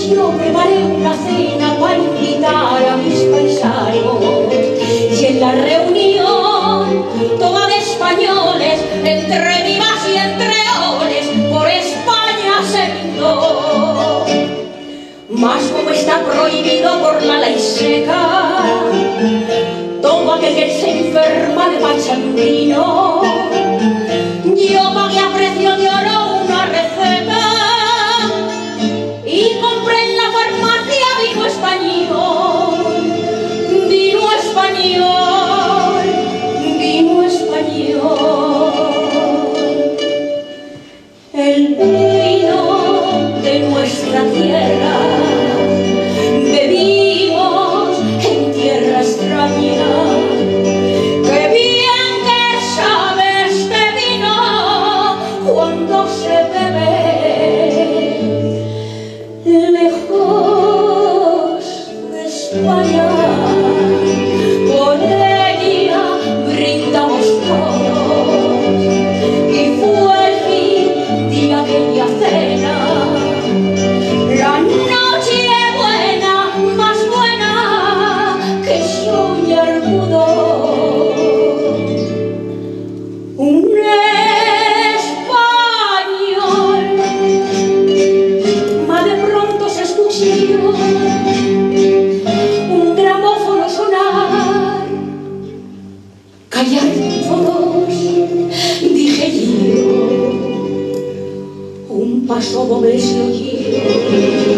yo preparé una cena para invitar a mis paisanos. Y en la reunión, toda de españoles, entre vivas y entre oles, por España se brindó. Mas como está prohibido por la ley seca, todo aquel que se enferma de pachanguino, yo pagué a precio de oro una receta y compré en la farmacia vino español, vino español, vino español. El vino de nuestra tierra bebimos en tierra extraña. Qué bien que sabe este vino cuando se bebe lejos de España. Por ella brindamos todos y fue el fin de aquella cena. La noche buena, más buena que soñar pudo. Un español, mas de pronto se escuchó un gramófono sonar. Callar todos, dije yo, un paso doble se oyó.